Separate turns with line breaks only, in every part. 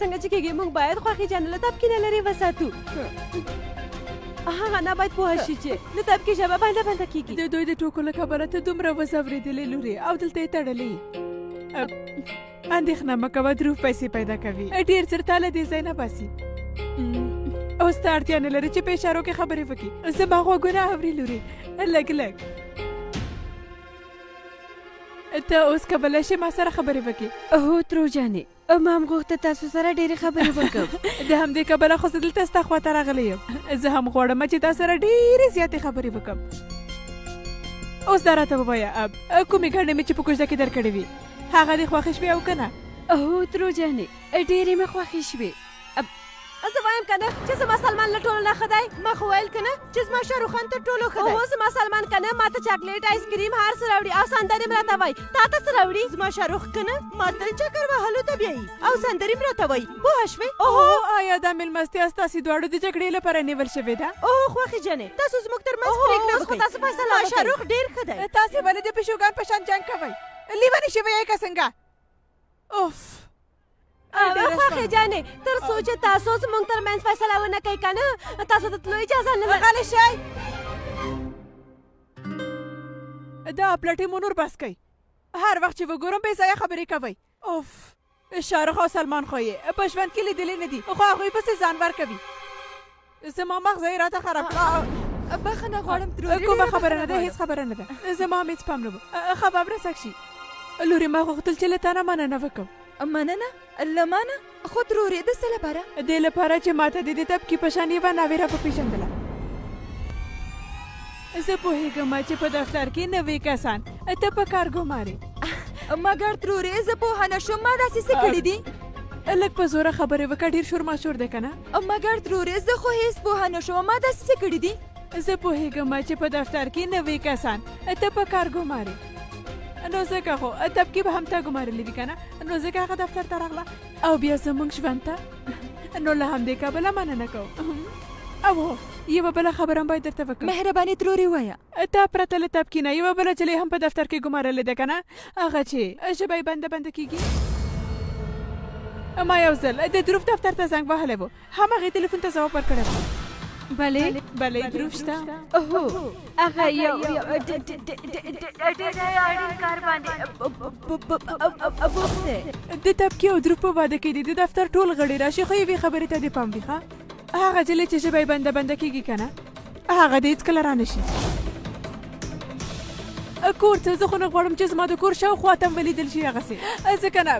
څنګه چې کېږي موږ باید خوښي جان له تبکي نه لرې وساتو. هغه نه باید پوه شي چې د تبکي ژبه بنده کېږي.
د دوی د ټوکو له کبله ته دومره وځورېدلې لورې او دلته یې تړلې. اندېښنه مه کوه، دروغ پیسې پیدا کوي، ډېر ژر تا له دې ځای نه باسي. اوس ته اړتیا نه لري چې په اشارو کې خبرې وکړي. زما غوږونه اوري لورې، لږ لږ. ته اوس کولی شې ما سره خبرې وکړي؟
هو ترور جانې، ما هم غوښته تاسو سره ډېرې خبرې وکړم.
د همدې کبله خو زه دلته ستا خواته راغلی یم. زه هم غواړم چې تا سره ډېرې زیاتې خبرې وکړم. اوس دا راته ووایه کومې ګڼې مې چې په کوژده کې درکړې وي هغه دې خوښې شوې او که نه؟
هو ترور جانې، ډېرې مې خوښې شوې. زه وایم که نه چې زما سلمان له ټولو نه ښه دی. ما خو ویل که نه چې زما شاروخ خان تر ټولو ښه دی. هو زما سلمان که نه ما ته چاکلیټ آیسکریم هر څه راوړي او سندرې م راته وایي. تا ته څه راوړي؟ زما شاروخ که نه ما تل چکر وهلو ته بیایي او سندرې م راته وایي. پوه شوې؟
اوه آیا دا مېلمستیا ستاسې دواړو د جګړې لپاره نیول شوې ده؟
اوه خوښې جانې، تاسو زموږ تر منځ پرېکړه وکړئ. تاسو فیصله وکړئ. شاروخ ډېر ښه دی.
تاسې ولې د پیشوګان په شان جنګ کوئ؟ لیونې شوی یې که څنګه؟ اوف
خوښې جانې، تر څو چې تاسو زموږ تر منځ فیصله ونه کوئ که نه تاسو ته تلو اجازه نه لرم.
غلی شئ. دا پلټې مو نور بس کوئ. هر وخت چې وګورم بې ځایه خبرې کوئ. اوف شاروخ او سلمان خو یې په ژوند کې لیدلې نه دي خو هغوی پسې ځان ورکوي. زما مغزه یې راته خراب کړه.
بخښنه غواړم ترورې،
کومه خبره نه ده، هېڅ خبره نه ده. زما هم هېڅ پام نه و. ښه بابره سږ شي لورې، ما غوښتل چې له تا نه مننه وکړم.
مننه له ما نه؟ خو ترورې د څه لپاره؟
دې لپاره چې ما ته د تبکي په شان یوه ناوې راپېژندله. زه پوهېږم چې په دفتر کې نوي کسان ته په کار ګمارې،
مګر ترورې زه پوهه نه شوم ما داسې څه کړي دي.
لږ په زوره خبرې وکړه، ډېر شور ماشور دی که نه؟
مګر ترورې زه خو هېڅ پوهه نه شوم ما داسې څه کړي دي.
زه پوهېږم چې په دفتر کې نوي کسان ته په کار ګمارې، نو ځکه خو تبکي به هم تا ګمارلي دي که نه؟ نو ځکه هغه دفتر ته راغله او بیا زموږ ژوند ته. نو له همدې کبله مننه کوم. او هو یوه بله خبره هم باید درته وکړم.
مهرباني ترورې وایه.
تا پرته له تبکي نه یوه بله جلۍ هم په دفتر کې ګمارلې ده که نه؟ هغه چې ژبه یې بنده کېږي. ما یو ځل د دروف دفتر ته زنګ وهلی و، همغې تلیفون ته ځواب ورکړی و. بلې دروف شته؟
هو هغه یو ډېر اړین کار باندې بوخت دی.
د تبکي او دروف په واده کې دي د دفتر ټول غړي راشي، خو یوې خبرې ته دې پام وي ښه؟ هغه جلۍ چې ژبه یې بنده کېږي که نه هغه دې هېڅکله را نه شي کور ته. زه خو نه غواړم چې زما د کور شاوخوا ته هم ولیدل شي هغسې، ځکه نه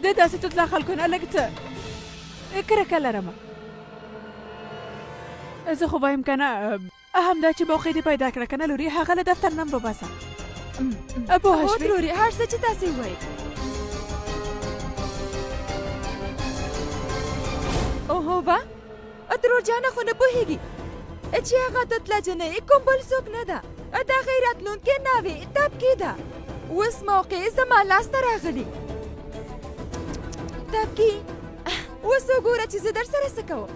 د داسې توتلا خلکو نه لږ څه کرکه لرمه. زه خو وایم که نه همدا چې موقع دې پیدا کړه که نه لورې، هغه له دفتر نه هم وباسه. پوه
هو
شوې؟
ترورې هر څه چې تاسې ووایئ. اوهو با ترور جانه خو نه پوهېږي چې هغه توتله جنۍ کوم بل څوک نه ده، د هغې راتلونکې ناوې تبکي ده. اوس موقع زما لاسته راغلي. تبکي اوس وګوره چې زه در سره څه کوم.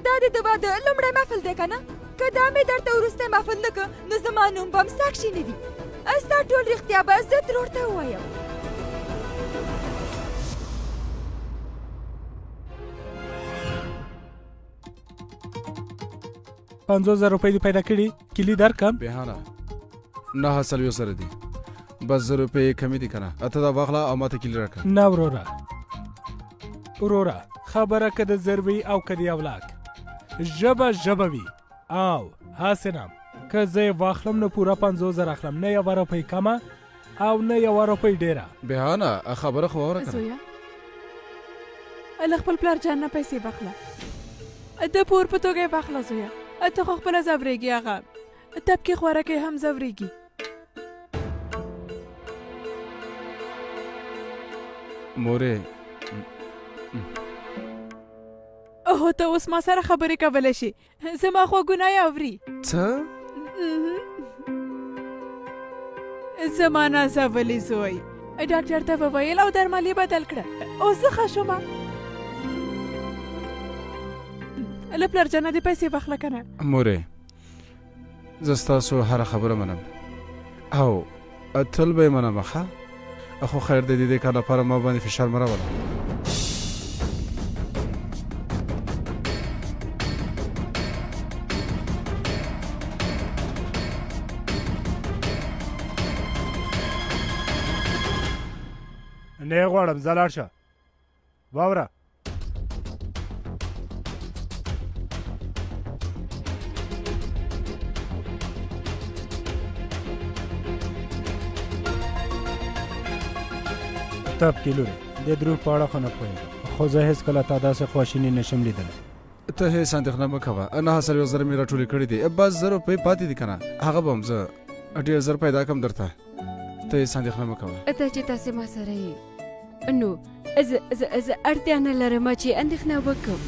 دا د واده لومړی محفل دی که نه؟ که دا مې درته وروستی محفل نه که نو زما نوم به هم ساکشي نه وي. ستا ټول رښتیا به زه ترور ته ووایم.
50,000 روپۍ دې پیدا کړي، کلي درکم.
بهانه نه حاصل یو سره دي، بس 1,000 روپۍ کمی دي که نه؟ اته دا واخله او ما ته کلي راکړه.
نه وروره خبره که د ضربې او که د اولاک ژبه وي او حسنم که زه یې واخلم نو پوره 50,000 اخلم، نه 1 روپۍ کمه او نه 1 روپۍ ډېره.
بهانه خبره خو واوره که نه؟
زویه له خپل پلار جان نه پیسې واخله، د پور په توګه یې واخله. زویه ته خو خپله ځورېږي، هغه تبکي خوارکی هم ځورېږي.
مورې
اوه ته اوس ما سره خبرې کولی شي، زما غوږونه یې اوري.
څه؟
زما نازولي زوی ډاکټر ته وویل او درمل یې بدل کړه، اوس زه ښه شومه. له پلار جانه دې پیسې واخله که نه؟
مورې زه ستاسو هره خبره منم او تل به یې منم ښه؟ خو خیر د دې کار لپاره ما باندې فشار مه راوله.
نه غواړم ځه لاړ شه واوره
تب کې لورې د دروغ په اړه خو نه پوهېږم خو زه هېڅکله تا داسې خواشیني نشم لیدلی
ته هېڅ اندېښنه مه کوه 9000 مې راټولې کړي دي بس 1000 روپۍ پاتې دي که نه هغه به هم زه ډېر زر پیدا کړم درته ته هېڅ اندېښنه مه کوه
ته چې تاسې ما سره یې نو زه اړتیا نه لرم چې اندېښنه وکړم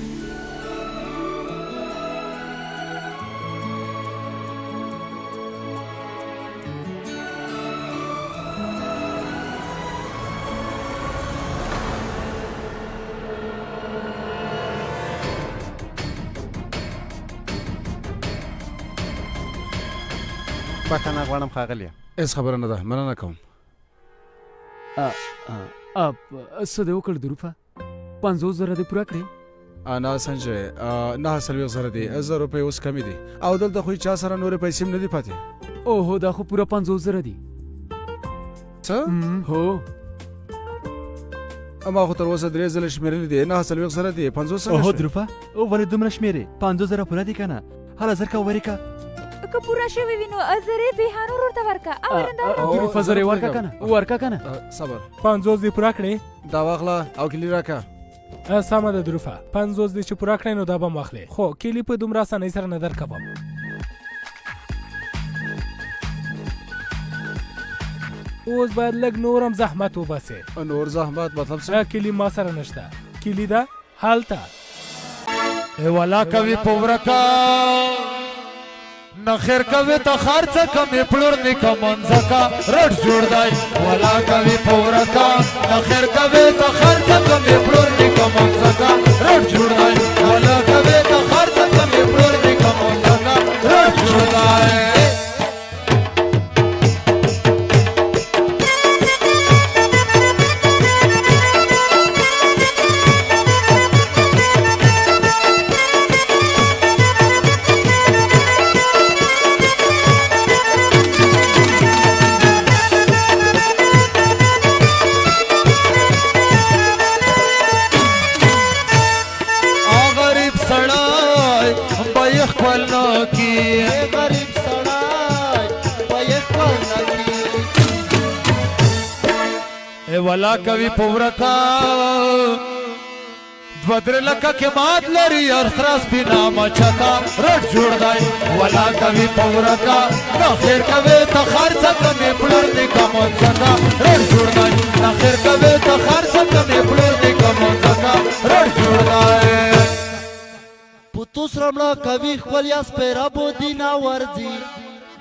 بخښنه غواړم ښاغلیه
هېڅ خبره نه ده مننه کوم
څه دې وکړ دروفه 500,000 دې پوره کړې
نه سنجه 9000 دي 1000 روپۍ اوس کمې دي او دلته خو چا سره نورې پیسې هم نه دي پاتې
اوهو دا خو پوره 500,000 دي
څه
هو
ما خو تر اوسه 3 ځله شمېرلي دي 9000 دي 500
اوهو دروفه ولې دومره شمېرې 500,000 پوره دي که نه هله زر کوه ورې که
که پوره شوي وي نو زرې دوی نور ورته ورکه
دروفه زرې ورکه که نه ورکه که نه
صبر
50 دې پوره کړې
دا واخله او کلي راکه
سمه ده دروفه 50 دې چې پوره کړې نو دا به م واخلې خو کلي په دومره اسانۍ سره نه درکوم اوس باید لږ نور هم زحمت وباسې
نور زحمت مطلب څه
کلي ما سره نشته کلي ده هلته
والا کوي پورکا نخیر کوي ته خرڅ کمې پلور نه کمنځکا رټ جوړ دی والا کوي پورکا نخیر کوي ته خرڅ کمې پلور نه کمنځکا رټ جوړ دی والا کوي ته خرڅ کمې پلور نه کمنځکا رټ جوړ دی والا کوي پورکا بدر لکه کې مات لري اور خلاص بنا مچتا رټ جوړ دی والا کوي پورکا نو خیر کوي ته خرڅ کمې پلور دې کوم څنګه رټ جوړ دی نو خیر کوي ته خرڅ کمې پلور دې کوم څنګه رټ جوړ دی
پتو سرمړه کوي خپل یا سپیرا بودی نا ورځي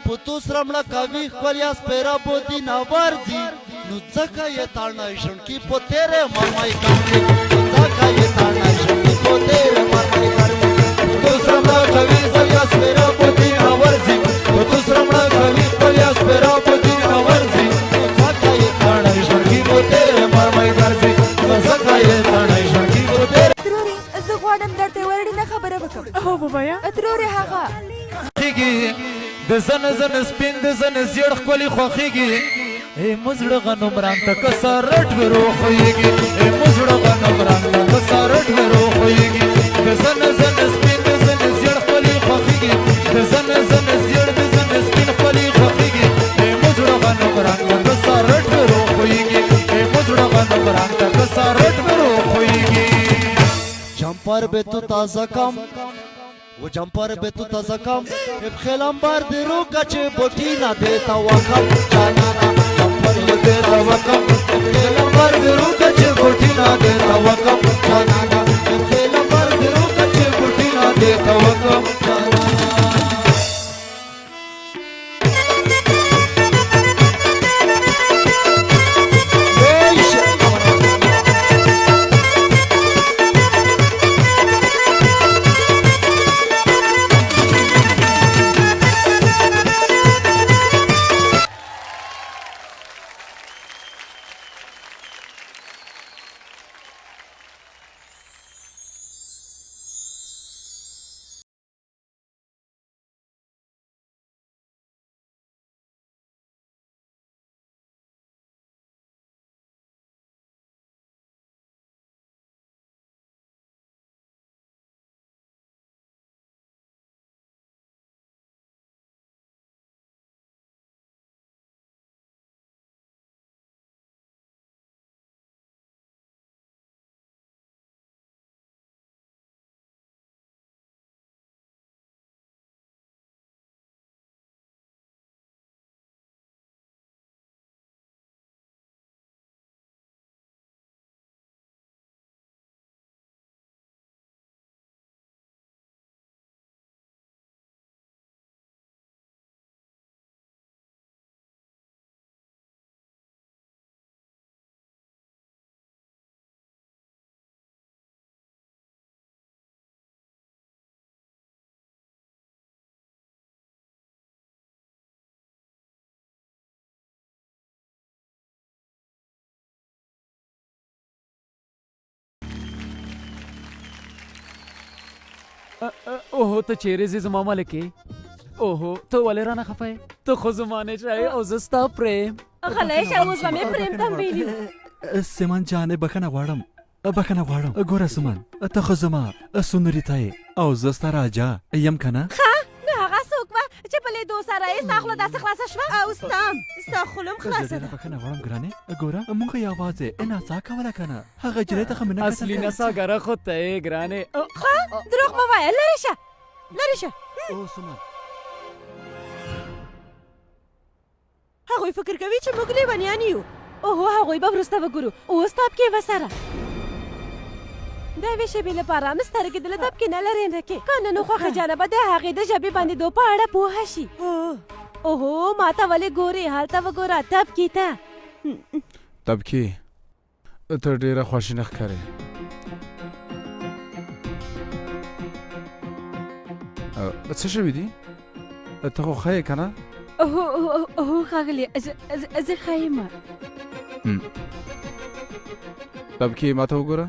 پتو سرمړه کوي خپل یا سپیرا بودی نا ورځي نو ځکه یې تاړنای شونکي په تیرې مرمای کړي ځکه یې تاړنای شونکي په تیرې مرمای کړي تو سرمړه کوي خپل یا سپیرا بودی نا ورځي تو سرمړه کوي خپل یا سپیرا بودی نا ورځي ځکه یې تاړنای شونکي په تیرې مرمای کړي ځکه یې تاړنای شونکي په تیرې
تروري زه غواړم درته ورډینه خبره وکړم
هو بابایا
تروري هغه
د زن زن سپین د زن زیړ خپلې خوښېږي ای مزړه غنم رنګ ته که سرټ ورو خوږي ای مزړه غنم رنګ ته که سرټ ورو خوږي د زن زن سپین د زن زیړ خپلې خوښېږي د زن زن زیړ د زن سپین خپلې خوښېږي ای مزړه غنم رنګ ته که سرټ ورو خوږي ای مزړه غنم رنګ ته که سرټ ورو خوږي
جمپر به تو تازه کم و جمپر به تو تازه کم خیلم بار دی رو کچه بوٹی نہ دیتا وکم جانانا جمپر یہ دیتا وکم خیلم بار دی رو کچه بوٹی نہ دیتا وکم جانانا خیلم بار دی رو کچه بوٹی نہ دیتا وکم جانانا
اوهو ته چیرې ځې زما ملکې؟ اوهو ته ولې رانه خفه یې؟ ته خو زما نشی او زه ستا پریم.
غلی شه، اوس به مې پریم ته ویلي وو.
سیمان جانې بخښنه غواړم ګوره سیمان ته خو زما سونوري ته یې او زه ستا راجا یم که نه؟
نو هغه څوک وه چې په لیدو سره یې ستا خوله داسې خلاصه شوه او ستا خوله هم خلاصه
زه
ده.
بخښنه غواړم ګرانې ګوره مونږ یوازې نڅا کوله که نه هغه جنۍ ته خو مې نه کتل.
اصلي نڅاګره خو ته یې ګرانې.
دروغ مه وایه، لرې شه.
او سیمان
هغوی فکر کوي چې موږ لیونیان یو. اوهو هغوی به وروسته وګورو. اوس تاپکې وسره د یوې شېبې لپاره هم سترګې د له تاپکې نه لرې نه کې که نه نو خوښه جانه به د هغې د ژبې بندېدو په اړه پوهه شي. اوهو ما ته ولې ګورې؟ هلته وګوره تاپکې ته.
تبکي ته ډېره خواشینه ښکارې. څه شوي دي؟ ته خو ښه یې که نه؟
اوهو ښاغلې زه ښه یم.
تبکي ما ته وګوره.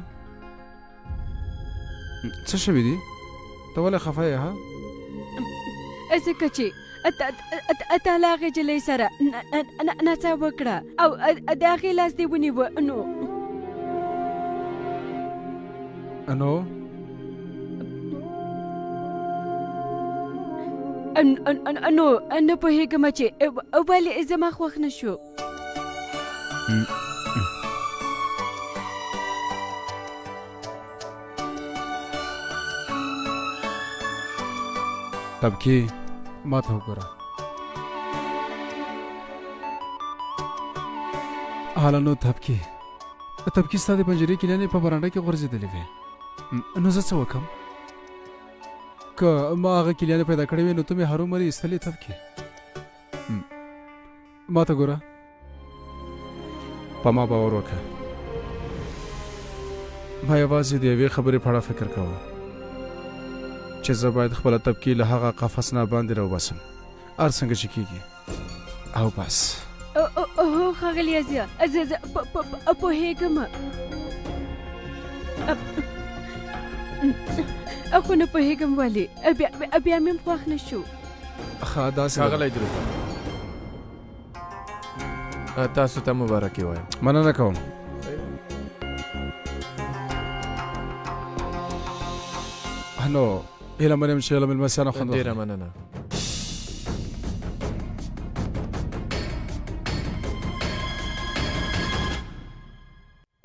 څه شوي دي؟ ته ولې خفه یې ها؟
ځکه چې ته له هغې نجلۍ سره نڅا وکړه او د هغې لاس دې ونیوه. نو پوهېږم چې ولې زما خوښ نه شو.
تبکي ما ته وګوره. حالا نو تبکي ستا د پنجرې کیلانې په برانډه کې غورځېدلې وې. نو زه څه وکړم؟ که ما هغه کیلانې پیدا کړې وې نو ته مې هرومرې ایستلې. تبکي ما ته ګوره، په ما باور وکړه. ما یوازې د یوې خبرې په اړه فکر کوم چې زه باید خپله تبکي له هغه قفس نه باندې راوباسم هر څنګه چې کېږي او بس.
اوهو ښاغلې زه پوهېږم خو نه پوهېږم ولې بیا مې هم خوښ نه شو.
ښه داسې
ښاغلی دروفه، تاسو ته مبارکي وایم.
مننه کوم. نو هیله من یم چې له مېلمستیانو خوند واخلئ.
ډېره مننه.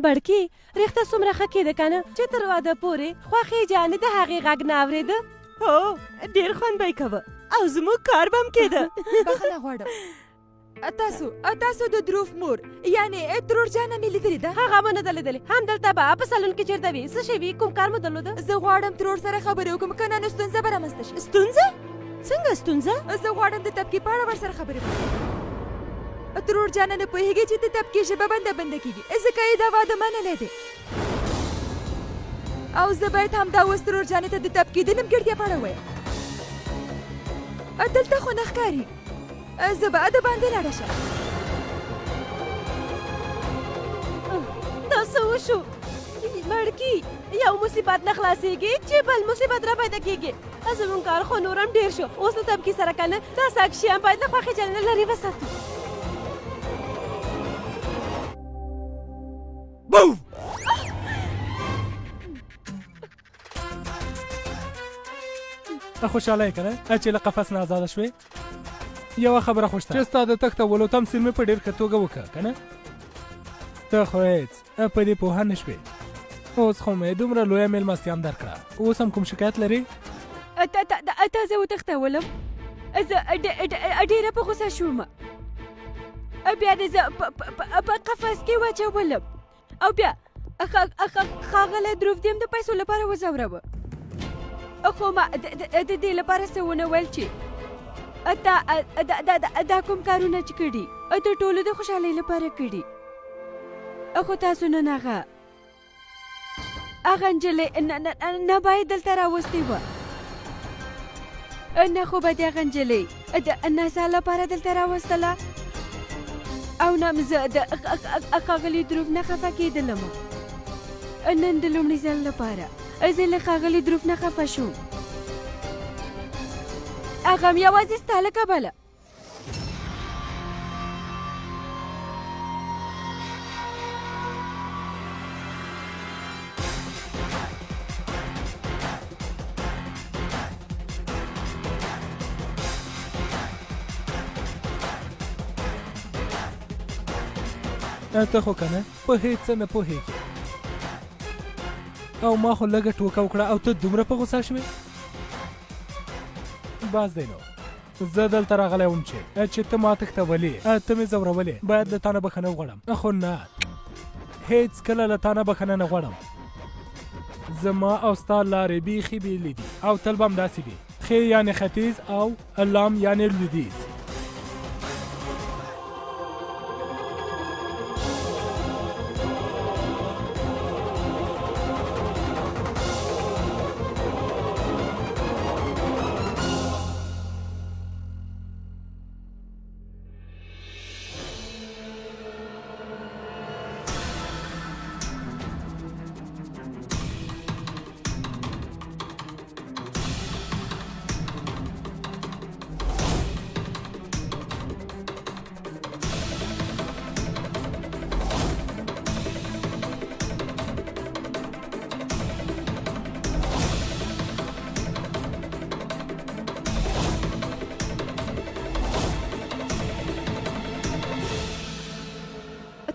بړکي رښتا څومره ښه کېده که نه چې تر واده پورې خوښې جانې د هغې غږ نه اورېده. هو ډېر خوند به یې کوه او زموږ کار به هم کېده.
بخښنه غواړم. تاسو د دروف مور یعنې ترور جانه مې لیدلې ده؟
هغه مو نه ده لیدلې. همدلته به په سالون کې چېرته وي. څه شوي؟ کوم کار مو درلوده؟
زه غواړم ترور سره خبرې وکړم که نه نو ستونزه به رامنځته شي.
ستونزه؟ څنګه ستونزه؟
زه غواړم د تبکي په اړه ورسره خبرې وکړم. ترور جانه نه پوهېږي چې د تبکي ژبه بنده کېږي ځکه یې دا واده منلی دی او زه باید همدا اوس ترور جانې ته د تبکي د نیمګړتیا په اړه ووایم. دلته خو نه ښکاري. زه به د باندې لاړه شم.
دا څه وشو؟ بړکي یو مصیبت نه خلاصېږي چې بل مصیبت را پیدا کېږي. زموږ کار خو نور هم ډېر شو. اوس د تبکي سره که نه دا ساک شیان باید له خوښې جانې نه لرې وساتو.
ته خوشحاله یې که نه چې له قفس نه ازاده شوې؟ یوه خبره خو شته چې ستا د تښتولو تمثیل مې په ډېر ښه توګه وکړه که نه؟ ته خو هېڅ په دې پوهه نه شوې. اوس خو مې دومره لویه مېلمستیا هم درکړه. اوس هم کوم شکایت لرې؟
ته زه وتښتولم. زه ډېره په غوسه شوم. بیا دې زه په قفس کې واچولم او بیا ښاغلی دروف دې هم د پیسو لپاره وځوروه. خو ما د دې لپاره څه ونه ویل چې دا کوم کارونه چې کړي د ټولو د خوشحالۍ لپاره کړي. خو تاسو نن هغه نجلۍ نه باید دلته راوستې وه. نه خو به د هغه نجلۍ د نڅا لپاره دلته راوستله او نه زه د ښاغلي دروف نه خفه کېدلم. نن د لومړي ځل لپاره زه له ښاغلي دروف نه خفه شوم هغه مې یوازې ستا له کبله.
ته خو کنه په هیڅ څه نه پوهېږې او ما خو لږه ټوکه وکړه او ته دومره په غوسه شوې. باز دی نو زه دلته راغلی وم چې ته ما تښتولې، ته مې ځورولې، باید له تا نه بښنه وغواړم. خو نه، هیڅ کله له تا نه بښنه نه غواړم. زما او ستا لارې بیخي بېلې دي او تل به همداسې وي. ښې یعنې ختیځ او لام یعنې لویدیځ.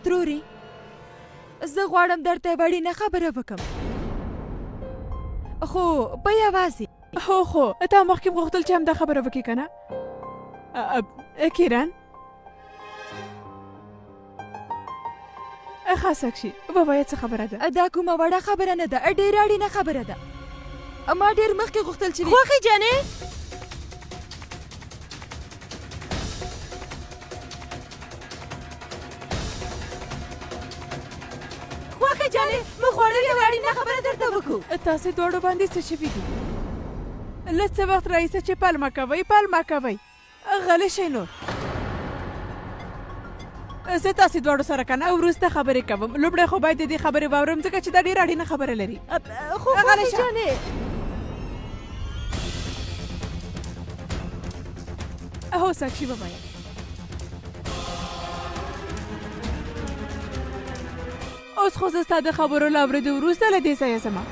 تروري زه غواړم درته یوه اړینه خبره وکړم، خو په یوازې.
خو تا مخکې غوښتل چې همدا خبره وکړې که نه کیران؟ ښه ساکشي ووایه څه خبره ده؟
دا کومه وړه خبره نه ده، ډېره اړینه خبره ده. ما ډېر مخکې غوښتل چې
خوښې جانې جانې موږ غواړو یوه اړینه خبره درته وکړو.
تاسې دواړو باندې څه شوي دي؟ له څه وخت راهیسې چې پلمه کوئ غلی شئ نور. زه تاسې دواړو سره که نه وروسته خبرې کوم. لومړی خو باید د دې خبرې واورم ځکه چې دا ډېره اړینه خبره لري.
خو خوښې جانې
هو ساکشي ووایه. اوس خو زه ستا د خبرو له اورېدو وروسته له دې ځایه ځمه.